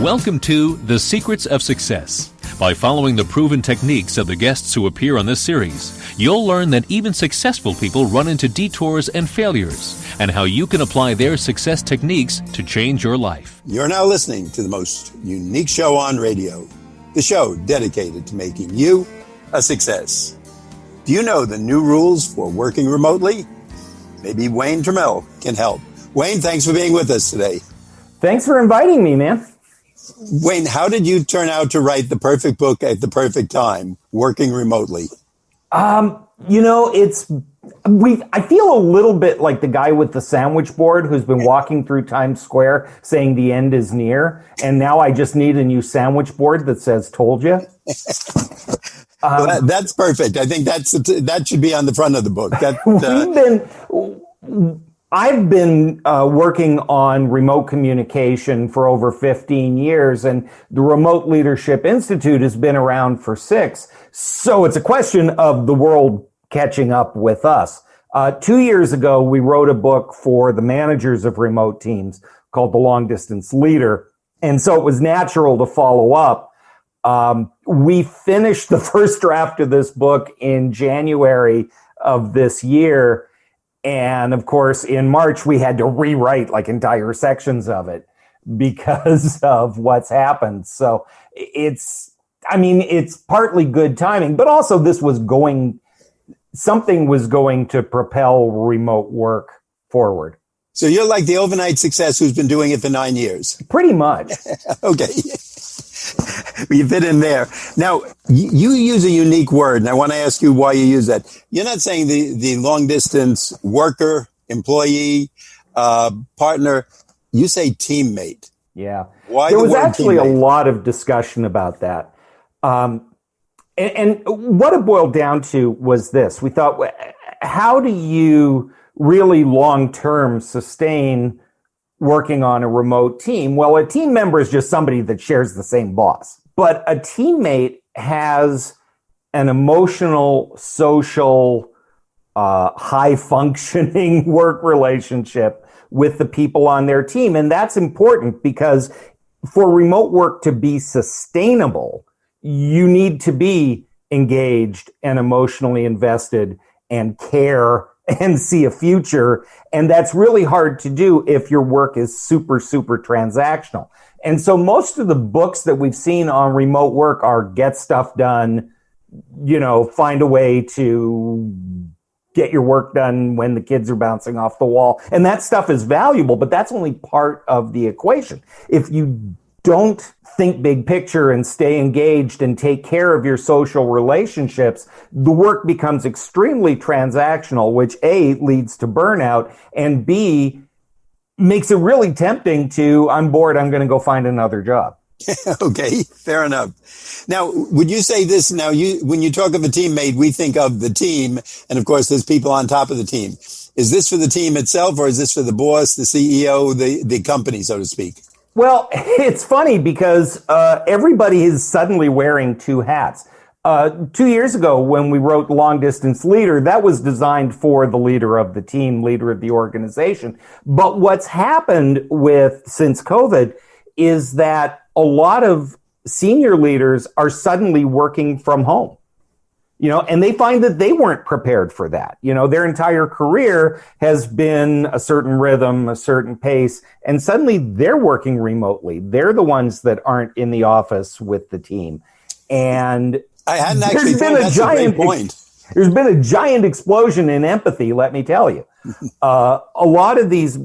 Welcome to The Secrets of Success. By following the proven techniques of the guests who appear on this series, you'll learn that even successful people run into detours and failures, and how you can apply their success techniques to change your life. You're now listening to the most unique show on radio, the show dedicated to making you a success. Do you know the new rules for working remotely? Maybe Wayne Turmel can help. Wayne, thanks for being with us today. Thanks for inviting me, man. Wayne, how did you turn out to write the perfect book at the perfect time, working remotely? I feel a little bit like the guy with the sandwich board who's been walking through Times Square saying the end is near, and now I just need a new sandwich board that says "Told you." That's perfect. I think that should be on the front of the book. I've been working on remote communication for over 15 years, and the Remote Leadership Institute has been around for 6. So it's a question of the world catching up with us. 2 years ago, we wrote a book for the managers of remote teams called The Long Distance Leader. And so it was natural to follow up. We finished the first draft of this book in January of this year. And of course, in March, we had to rewrite like entire sections of it because of what's happened. So it's partly good timing, but also something was going to propel remote work forward. So you're like the overnight success who's been doing it for 9 years. Pretty much. Okay. You fit in there. Now, you use a unique word, and I want to ask you why you use that. You're not saying the long-distance worker, employee, partner. You say teammate. Yeah. Why there the was word actually teammate? A lot of discussion about that. And what it boiled down to was this. We thought, how do you really long-term sustain working on a remote team? Well, a team member is just somebody that shares the same boss. But a teammate has an emotional, social, high-functioning work relationship with the people on their team. And that's important because for remote work to be sustainable, you need to be engaged and emotionally invested and care and see a future. And that's really hard to do if your work is super, super transactional. And so most of the books that we've seen on remote work are get stuff done, find a way to get your work done when the kids are bouncing off the wall. And that stuff is valuable, but that's only part of the equation. If you don't think big picture and stay engaged and take care of your social relationships, the work becomes extremely transactional, which A, leads to burnout, and B, makes it really tempting to, I'm bored, I'm going to go find another job. Okay, fair enough. Now, would you say this? Now, when you talk of a teammate, we think of the team, and of course, there's people on top of the team. Is this for the team itself, or is this for the boss, the CEO, the company, so to speak? Well, it's funny because everybody is suddenly wearing two hats. 2 years ago, when we wrote Long Distance Leader, that was designed for the leader of the team, leader of the organization. But what's happened since COVID is that a lot of senior leaders are suddenly working from home. And they find that they weren't prepared for that. Their entire career has been a certain rhythm, a certain pace, and suddenly they're working remotely. They're the ones that aren't in the office with the team. And I hadn't actually thought that's a great point. There's been a giant explosion in empathy, let me tell you. A lot of these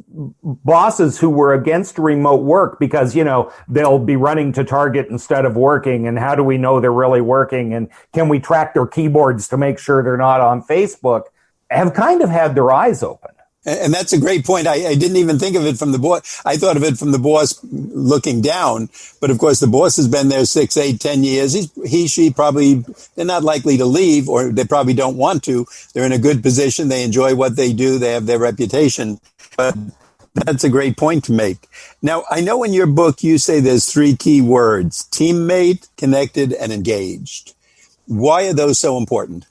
bosses who were against remote work because, they'll be running to Target instead of working. And how do we know they're really working? And can we track their keyboards to make sure they're not on Facebook? Have kind of had their eyes open. And that's a great point. I didn't even think of it from the boss. I thought of it from the boss looking down. But of course, the boss has been there 6, 8, 10 years. She probably, they're not likely to leave, or they probably don't want to. They're in a good position. They enjoy what they do. They have their reputation. But that's a great point to make. Now, I know in your book, you say there's 3 key words: teammate, connected, and engaged. Why are those so important?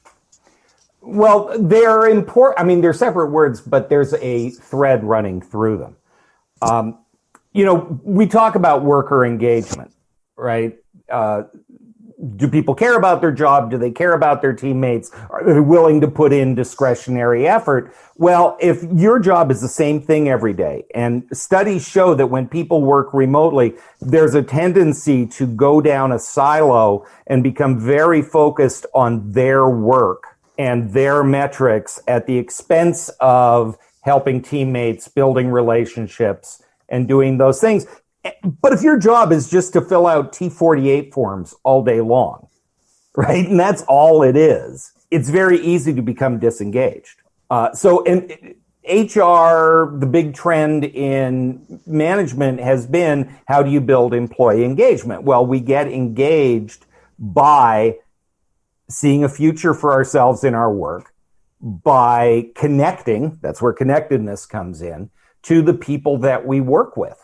Well, they're important. They're separate words, but there's a thread running through them. We talk about worker engagement, right? Do people care about their job? Do they care about their teammates? Are they willing to put in discretionary effort? Well, if your job is the same thing every day, and studies show that when people work remotely, there's a tendency to go down a silo and become very focused on their work and their metrics at the expense of helping teammates, building relationships, and doing those things. But if your job is just to fill out T48 forms all day long, right, and that's all it is, it's very easy to become disengaged. So in HR, the big trend in management has been, how do you build employee engagement? Well, we get engaged by seeing a future for ourselves in our work, by connecting, that's where connectedness comes in, to the people that we work with.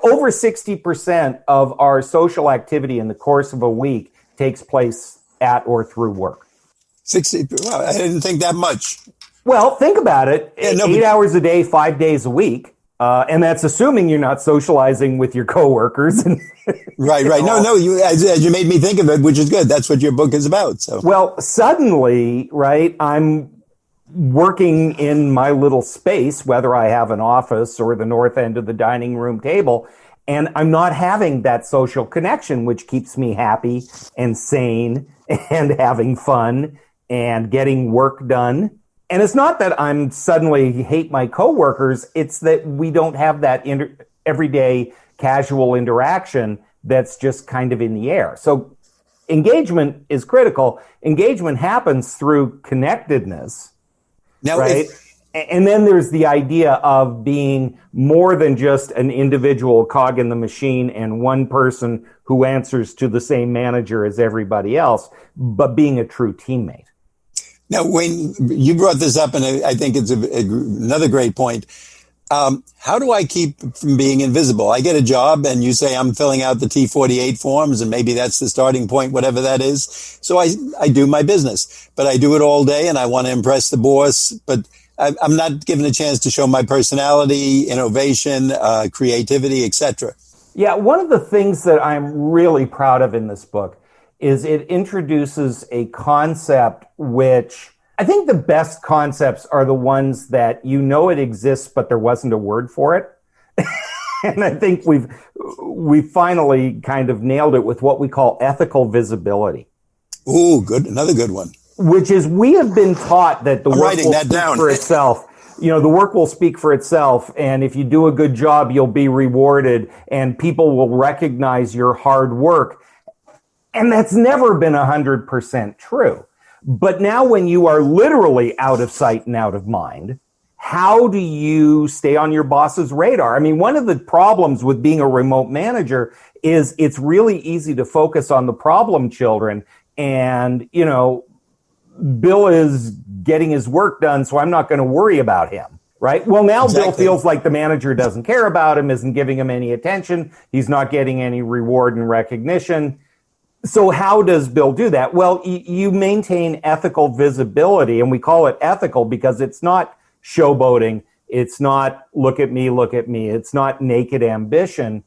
Over 60% of our social activity in the course of a week takes place at or through work. 60? Well, I didn't think that much. Well, think about it. 8 hours a day, 5 days a week. And that's assuming you're not socializing with your coworkers. Right. No, as you made me think of it, which is good. That's what your book is about. So, well, suddenly, right, I'm working in my little space, whether I have an office or the north end of the dining room table, and I'm not having that social connection, which keeps me happy and sane and having fun and getting work done. And it's not that I'm suddenly hate my coworkers. It's that we don't have that everyday casual interaction that's just kind of in the air. So engagement is critical. Engagement happens through connectedness. Now, right? And then there's the idea of being more than just an individual cog in the machine and one person who answers to the same manager as everybody else, but being a true teammate. Now, Wayne, you brought this up, and I think it's another great point. How do I keep from being invisible? I get a job, and you say I'm filling out the T48 forms, and maybe that's the starting point, whatever that is. So I do my business, but I do it all day, and I want to impress the boss, but I'm not given a chance to show my personality, innovation, creativity, etc. Yeah, one of the things that I'm really proud of in this book is it introduces a concept which I think the best concepts are the ones that it exists, but there wasn't a word for it. And I think we've finally kind of nailed it with what we call ethical visibility. Ooh, good. Another good one. Which is, we have been taught that the work will speak for itself. The work will speak for itself. And if you do a good job, you'll be rewarded and people will recognize your hard work. And that's never been 100% true. But now when you are literally out of sight and out of mind, how do you stay on your boss's radar? I mean, one of the problems with being a remote manager is it's really easy to focus on the problem children. And, Bill is getting his work done, so I'm not going to worry about him, right? Well, now exactly. Bill feels like the manager doesn't care about him, isn't giving him any attention. He's not getting any reward and recognition. So how does Bill do that? Well, you maintain ethical visibility, and we call it ethical because it's not showboating. It's not look at me. It's not naked ambition,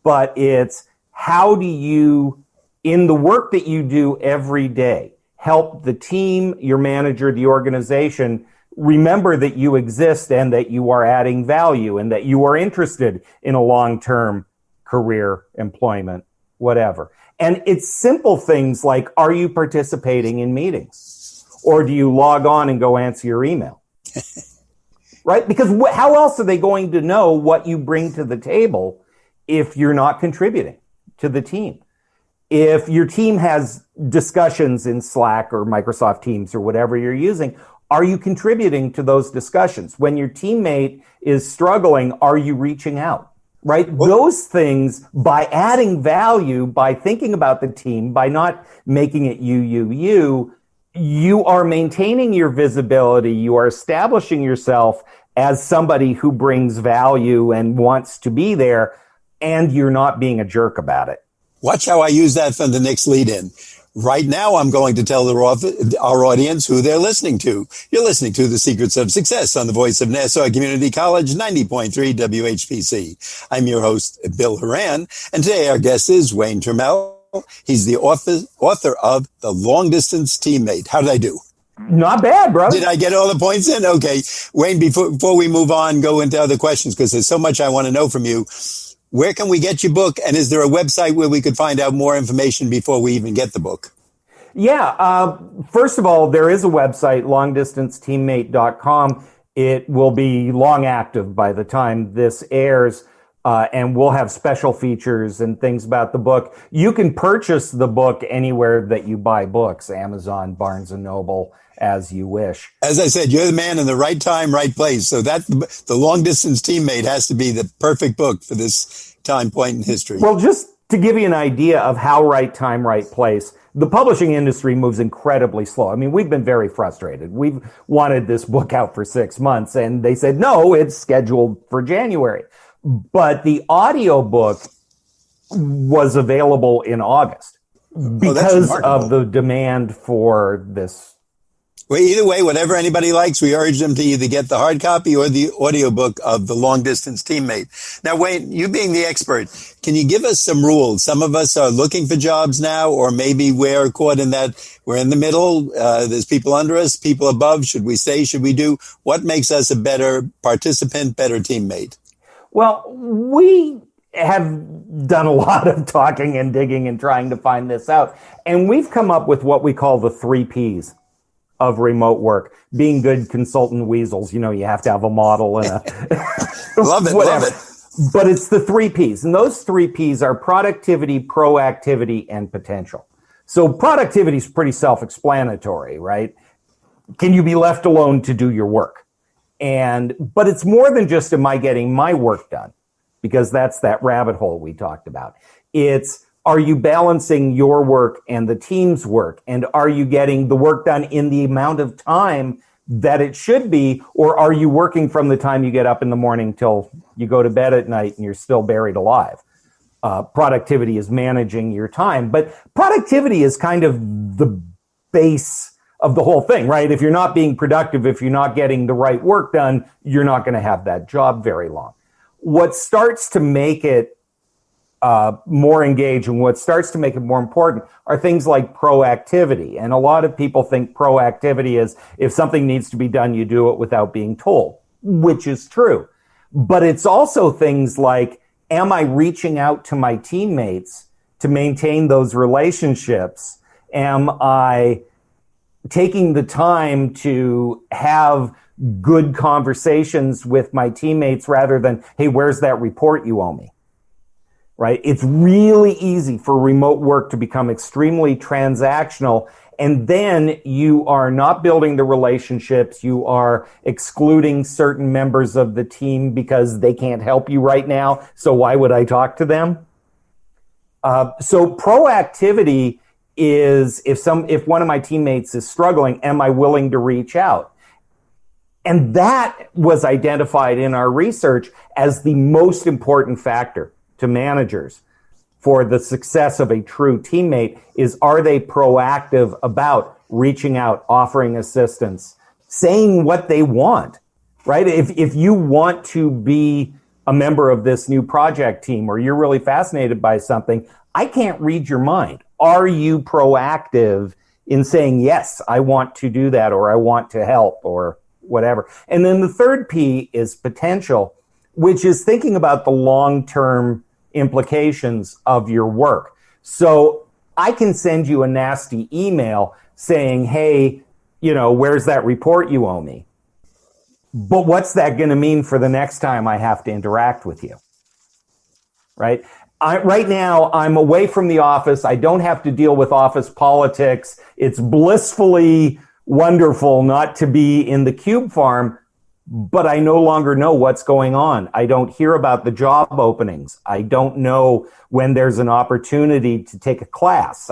but it's how do you, in the work that you do every day, help the team, your manager, the organization, remember that you exist and that you are adding value and that you are interested in a long-term career, employment, whatever. And it's simple things like, are you participating in meetings? Or do you log on and go answer your email? Right? Because how else are they going to know what you bring to the table if you're not contributing to the team? If your team has discussions in Slack or Microsoft Teams or whatever you're using, are you contributing to those discussions? When your teammate is struggling, are you reaching out? Right? Those things, by adding value, by thinking about the team, by not making it you are maintaining your visibility. You are establishing yourself as somebody who brings value and wants to be there, and you're not being a jerk about it. Watch how I use that for the next lead-in. Right now, I'm going to tell our audience who they're listening to. You're listening to The Secrets of Success on the voice of Nassau Community College, 90.3 WHPC. I'm your host, Bill Horan, and today our guest is Wayne Turmel. He's the author of The Long Distance Teammate. How did I do? Not bad, bro. Did I get all the points in? Okay. Wayne, before we move on, go into other questions, because there's so much I want to know from you. Where can we get your book? And is there a website where we could find out more information before we even get the book? Yeah. First of all, there is a website, longdistanceteammate.com. It will be long active by the time this airs. And we'll have special features and things about the book. You can purchase the book anywhere that you buy books, Amazon, Barnes & Noble, as you wish. As I said, you're the man in the right time, right place. So that The Long Distance Teammate has to be the perfect book for this time point in history. Well, just to give you an idea of how right time, right place, the publishing industry moves incredibly slow. I mean, we've been very frustrated. We've wanted this book out for 6 months, and they said, no, it's scheduled for January. But the audiobook was available in August because of the demand for this. Well, either way, whatever anybody likes, we urge them to either get the hard copy or the audiobook of The Long Distance Teammate. Now, Wayne, you being the expert, can you give us some rules? Some of us are looking for jobs now, or maybe we're caught in that we're in the middle. There's people under us, people above. Should we stay? Should we do? What makes us a better participant, better teammate? Well, we have done a lot of talking and digging and trying to find this out. And we've come up with what we call the 3 Ps of remote work. Being good consultant weasels, you have to have a model and love it, whatever. Love it. But it's the 3 Ps. And those 3 Ps are productivity, proactivity, and potential. So productivity is pretty self-explanatory, right? Can you be left alone to do your work? But it's more than just, am I getting my work done? Because that's that rabbit hole we talked about. It's, are you balancing your work and the team's work? And are you getting the work done in the amount of time that it should be? Or are you working from the time you get up in the morning till you go to bed at night and you're still buried alive? Productivity is managing your time. But productivity is kind of the base of the whole thing, right? If you're not being productive, if you're not getting the right work done, you're not going to have that job very long. What starts to make it more engaging, what starts to make it more important are things like proactivity. And a lot of people think proactivity is if something needs to be done, you do it without being told, which is true. But it's also things like, am I reaching out to my teammates to maintain those relationships? Am I taking the time to have good conversations with my teammates rather than, hey, where's that report you owe me? Right? It's really easy for remote work to become extremely transactional. And then you are not building the relationships. You are excluding certain members of the team because they can't help you right now. So why would I talk to them? So proactivity is if one of my teammates is struggling, am I willing to reach out? And that was identified in our research as the most important factor to managers for the success of a true teammate is, are they proactive about reaching out, offering assistance, saying what they want, right? If you want to be a member of this new project team or you're really fascinated by something, I can't read your mind. Are you proactive in saying, yes, I want to do that, or I want to help, or whatever? And then the 3rd P is potential, which is thinking about the long-term implications of your work. So I can send you a nasty email saying, hey, where's that report you owe me? But what's that going to mean for the next time I have to interact with you? Right? Right now, I'm away from the office. I don't have to deal with office politics. It's blissfully wonderful not to be in the cube farm, but I no longer know what's going on. I don't hear about the job openings. I don't know when there's an opportunity to take a class.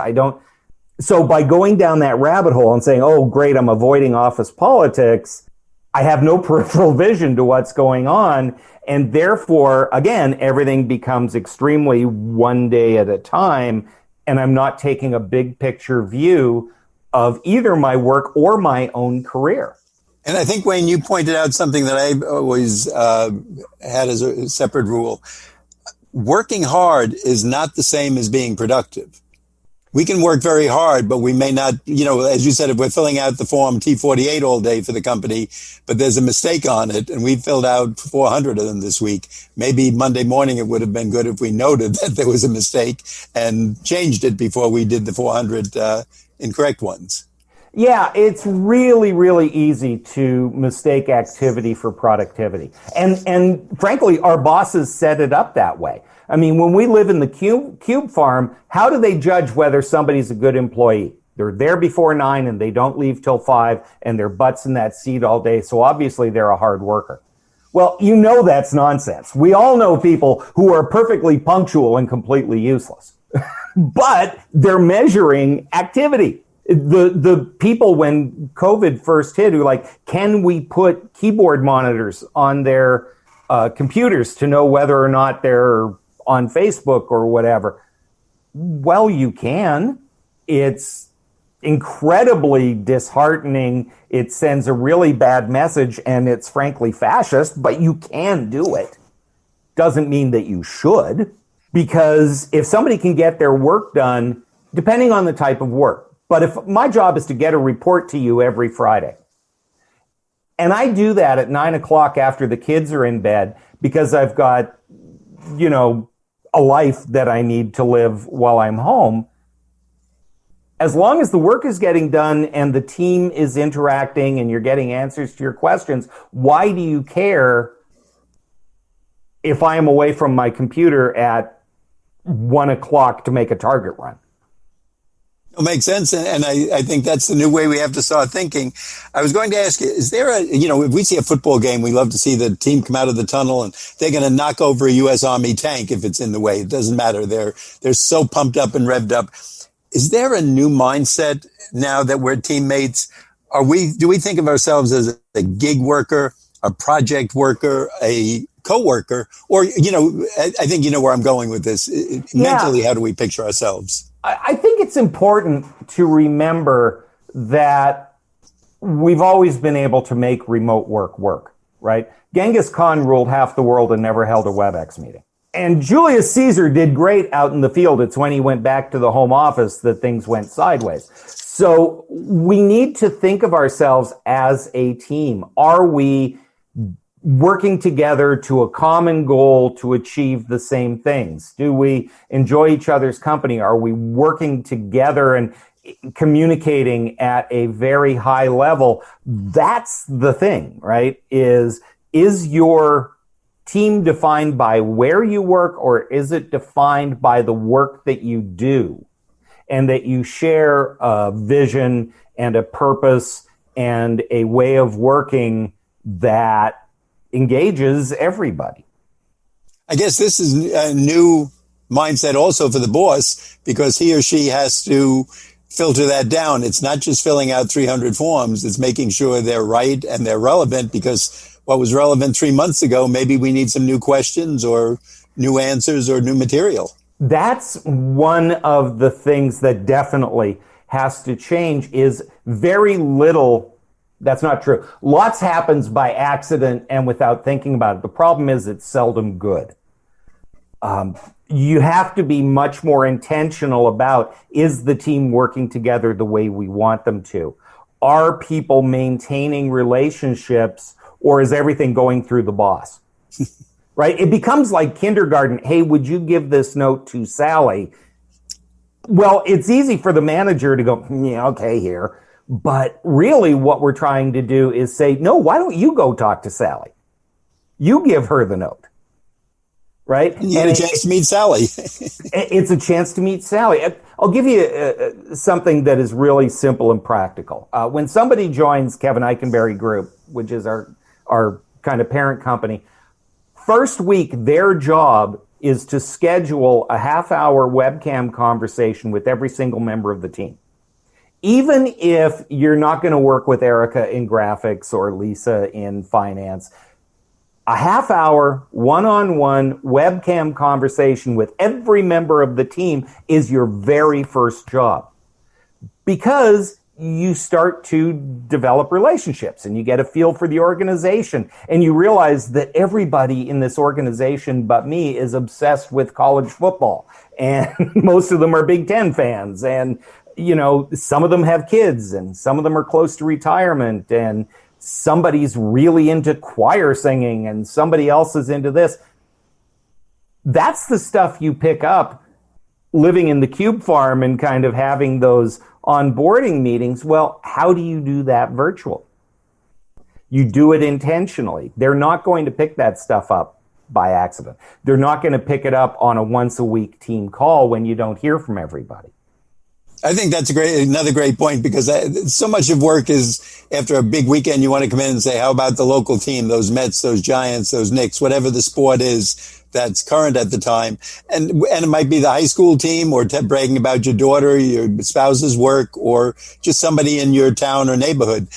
So by going down that rabbit hole and saying, oh, great, I'm avoiding office politics, I have no peripheral vision to what's going on. And therefore, again, everything becomes extremely one day at a time. and I'm not taking a big picture view of either my work or my own career. And I think, Wayne, you pointed out something that I've always had as a separate rule. Working hard is not the same as being productive. We can work very hard, but we may not, as you said, if we're filling out the form T48 all day for the company, but there's a mistake on it, and we filled out 400 of them this week. Maybe Monday morning it would have been good if we noted that there was a mistake and changed it before we did the 400 incorrect ones. Yeah, it's really, really easy to mistake activity for productivity. And frankly, our bosses set it up that way. I mean, when we live in the cube farm, how do they judge whether somebody's a good employee? They're there before 9 and they don't leave till 5 and their butt's in that seat all day. So obviously they're a hard worker. Well, that's nonsense. We all know people who are perfectly punctual and completely useless, but they're measuring activity. The people when COVID first hit who can we put keyboard monitors on their computers to know whether or not they're on Facebook or whatever? Well, you can. It's incredibly disheartening. It sends a really bad message and it's frankly fascist, but you can do it. Doesn't mean that you should, because if somebody can get their work done, depending on the type of work, but if my job is to get a report to you every Friday, and I do that at 9 o'clock after the kids are in bed because I've got, a life that I need to live while I'm home, as long as the work is getting done and the team is interacting and you're getting answers to your questions, why do you care if I am away from my computer at 1 o'clock to make a target run? It makes sense, and I think that's the new way we have to start thinking. I was going to ask you, is there if we see a football game, we love to see the team come out of the tunnel and they're going to knock over a U.S. Army tank if it's in the way. It doesn't matter. They're so pumped up and revved up. Is there a new mindset now that we're teammates? Do we think of ourselves as a gig worker, a project worker, a coworker, or, I think you know where I'm going with this. Mentally, how do we picture ourselves? I think it's important to remember that we've always been able to make remote work, right? Genghis Khan ruled half the world and never held a WebEx meeting. And Julius Caesar did great out in the field. It's when he went back to the home office that things went sideways. So we need to think of ourselves as a team. Are we working together to a common goal to achieve the same things? Do we enjoy each other's company? Are we working together and communicating at a very high level? That's the thing, right? Is your team defined by where you work, or is it defined by the work that you do and that you share a vision and a purpose and a way of working that engages everybody? I guess this is a new mindset also for the boss, because he or she has to filter that down. It's not just filling out 300 forms. It's making sure they're right and they're relevant, because what was relevant 3 months ago, maybe we need some new questions or new answers or new material. That's one of the things that definitely has to change. Is very little. That's not true. Lots happens by accident and without thinking about it. The problem is it's seldom good. You have to be much more intentional about, is the team working together the way we want them to? Are people maintaining relationships, or is everything going through the boss? Right? It becomes like kindergarten. Hey, would you give this note to Sally? Well, it's easy for the manager to go, yeah, okay, here. But really what we're trying to do is say, no, why don't you go talk to Sally? You give her the note, right? You get a chance to meet Sally. It's a chance to meet Sally. I'll give you something that is really simple and practical. When somebody joins Kevin Eikenberry Group, which is our kind of parent company, first week, their job is to schedule a half-hour webcam conversation with every single member of the team. Even if you're not going to work with Erica in graphics or Lisa in finance, A half-hour, one-on-one webcam conversation with every member of the team is your very first job, because you start to develop relationships and you get a feel for the organization, and you realize that everybody in this organization but me is obsessed with college football, and most of them are Big Ten fans, and some of them have kids, and some of them are close to retirement, and somebody's really into choir singing and somebody else is into this. That's the stuff you pick up living in the cube farm and kind of having those onboarding meetings. Well, how do you do that virtual? You do it intentionally. They're not going to pick that stuff up by accident. They're not going to pick it up on a once a week team call when you don't hear from everybody. I think that's another great point, because so much of work is after a big weekend, you want to come in and say, how about the local team, those Mets, those Giants, those Knicks, whatever the sport is that's current at the time. And it might be the high school team, or bragging about your daughter, your spouse's work, or just somebody in your town or neighborhood.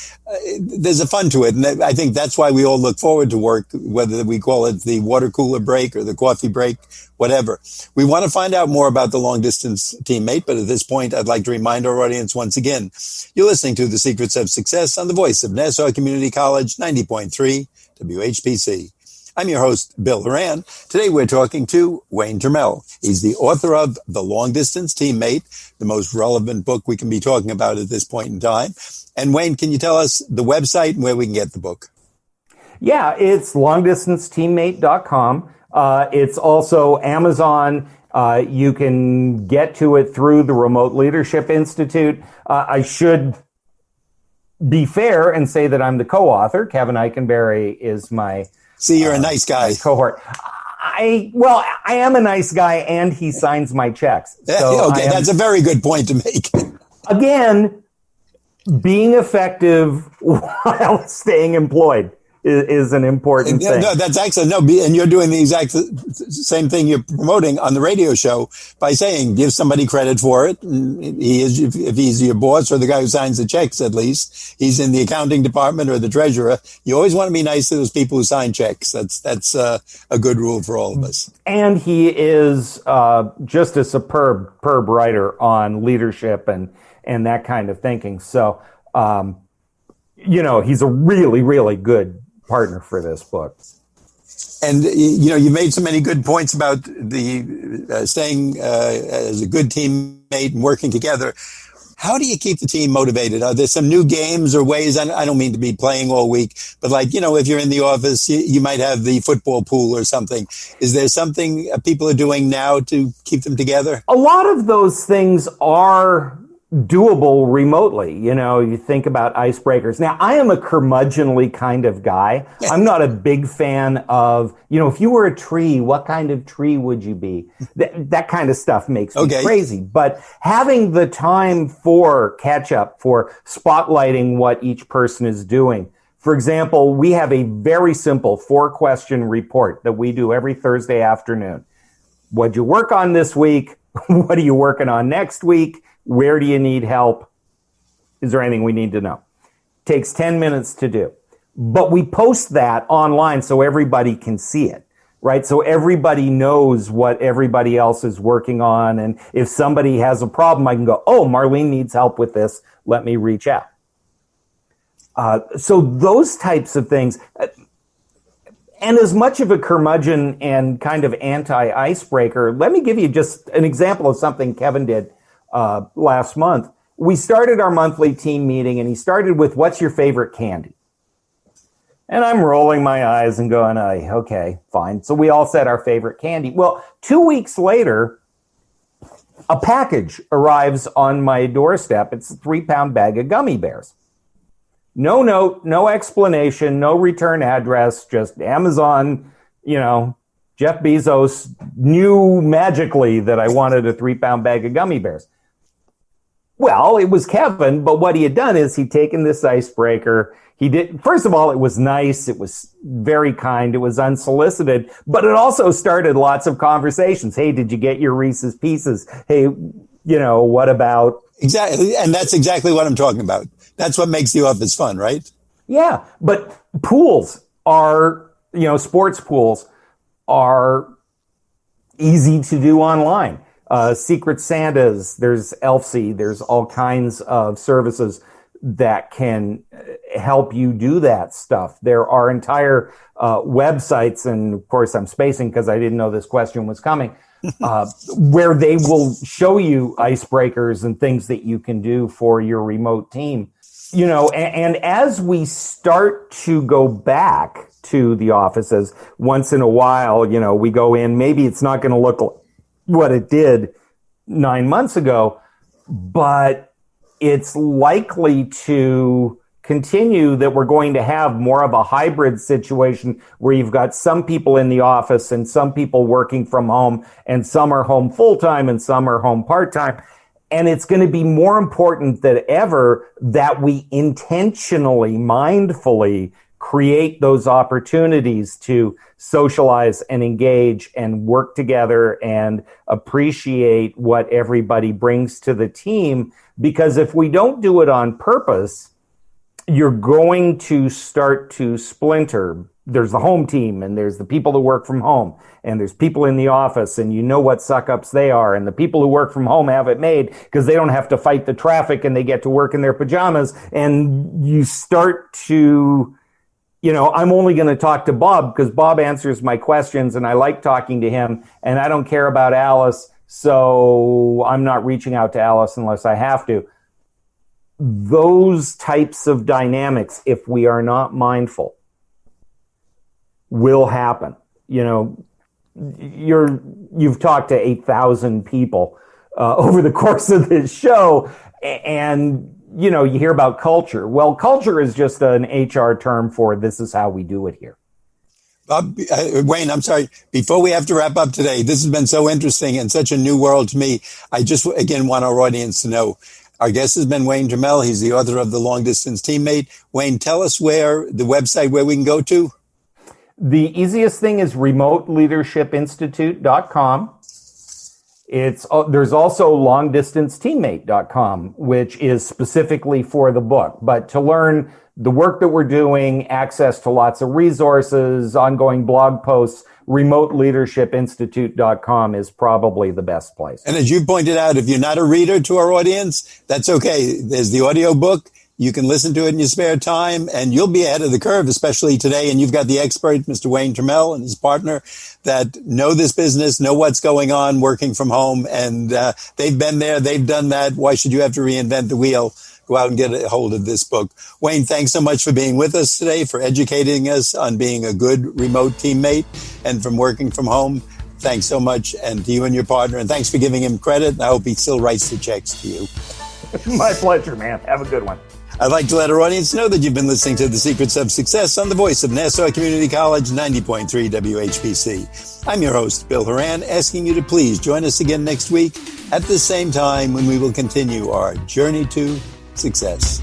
There's a fun to it. And I think that's why we all look forward to work, whether we call it the water cooler break or the coffee break, whatever. We want to find out more about the long distance teammate. But at this point, I'd like to remind our audience once again, you're listening to The Secrets of Success on the voice of Nassau Community College, 90.3 WHPC. I'm your host, Bill Horan. Today we're talking to Wayne Turmel. He's the author of The Long Distance Teammate, the most relevant book we can be talking about at this point in time. And Wayne, can you tell us the website and where we can get the book? Yeah, it's longdistanceteammate.com. It's also Amazon. You can get to it through the Remote Leadership Institute. I should be fair and say that I'm the co-author. Kevin Eikenberry is my See, you're a nice guy. Cohort. I am a nice guy, and he signs my checks. So okay, that's a very good point to make. Again, being effective while staying employed is an important thing. No, that's excellent. No, and you're doing the exact same thing you're promoting on the radio show by saying, give somebody credit for it. And he is, if he's your boss or the guy who signs the checks, at least he's in the accounting department or the treasurer. You always want to be nice to those people who sign checks. That's a good rule for all of us. And he is just a superb writer on leadership and that kind of thinking. So, he's a really, really good partner for this book. And, you made so many good points about the staying as a good teammate and working together. How do you keep the team motivated? Are there some new games or ways? I don't mean to be playing all week, but if you're in the office, you might have the football pool or something. Is there something people are doing now to keep them together? A lot of those things are doable remotely. You think about icebreakers. Now, I am a curmudgeonly kind of guy. I'm not a big fan of, if you were a tree, what kind of tree would you be? That kind of stuff makes me crazy. But having the time for catch up, for spotlighting what each person is doing. For example, we have a very simple 4-question report that we do every Thursday afternoon. What'd you work on this week? What are you working on next week? Where do you need help? Is there anything we need to know? Takes 10 minutes to do. But we post that online so everybody can see it, right? So everybody knows what everybody else is working on. And if somebody has a problem, I can go, oh, Marlene needs help with this. Let me reach out. So those types of things. And as much of a curmudgeon and kind of anti-icebreaker, let me give you just an example of something Kevin did last month. We started our monthly team meeting, and he started with, what's your favorite candy? And I'm rolling my eyes and going, okay, fine. So we all said our favorite candy. Well, 2 weeks later, a package arrives on my doorstep. It's a 3-pound bag of gummy bears. No note, no explanation, no return address, just Amazon, Jeff Bezos knew magically that I wanted a 3-pound bag of gummy bears. Well, it was Kevin, but what he had done is he'd taken this icebreaker. First of all, it was nice. It was very kind. It was unsolicited, but it also started lots of conversations. Hey, did you get your Reese's Pieces? Hey, what about? Exactly. And that's exactly what I'm talking about. That's what makes the office fun, right? Yeah. But pools are sports pools are easy to do online. Secret Santas, there's Elfsy, there's all kinds of services that can help you do that stuff. There are entire websites, and of course I'm spacing because I didn't know this question was coming, where they will show you icebreakers and things that you can do for your remote team. And as we start to go back to the offices once in a while, we go in, maybe it's not going to look like what it did 9 months ago, but it's likely to continue that we're going to have more of a hybrid situation where you've got some people in the office and some people working from home, and some are home full-time and some are home part-time. And it's going to be more important than ever that we intentionally, mindfully create those opportunities to socialize and engage and work together and appreciate what everybody brings to the team. Because if we don't do it on purpose, you're going to start to splinter. There's the home team, and there's the people that work from home, and there's people in the office, and you know what suck-ups they are. And the people who work from home have it made because they don't have to fight the traffic and they get to work in their pajamas. And you start to, I'm only going to talk to Bob because Bob answers my questions and I like talking to him, and I don't care about Alice, so I'm not reaching out to Alice unless I have to. Those types of dynamics, if we are not mindful, will happen. You've talked to 8,000 people over the course of this show, and you hear about culture. Well, culture is just an HR term for this is how we do it here. Wayne, I'm sorry. Before we have to wrap up today, this has been so interesting and such a new world to me. I just, again, want our audience to know our guest has been Wayne Turmel. He's the author of The Long Distance Teammate. Wayne, tell us the website where we can go to. The easiest thing is remoteleadershipinstitute.com. There's also longdistanceteammate.com, which is specifically for the book. But to learn the work that we're doing, access to lots of resources, ongoing blog posts, remoteleadershipinstitute.com is probably the best place. And as you pointed out, if you're not a reader to our audience, that's okay. There's the audio book. You can listen to it in your spare time, and you'll be ahead of the curve, especially today. And you've got the expert, Mr. Wayne Turmel, and his partner that know this business, know what's going on working from home. And they've been there. They've done that. Why should you have to reinvent the wheel? Go out and get a hold of this book. Wayne, thanks so much for being with us today, for educating us on being a good remote teammate and from working from home. Thanks so much. And to you and your partner. And thanks for giving him credit. I hope he still writes the checks to you. My pleasure, man. Have a good one. I'd like to let our audience know that you've been listening to The Secrets of Success on the voice of Nassau Community College, 90.3 WHPC. I'm your host, Bill Horan, asking you to please join us again next week at the same time when we will continue our journey to success.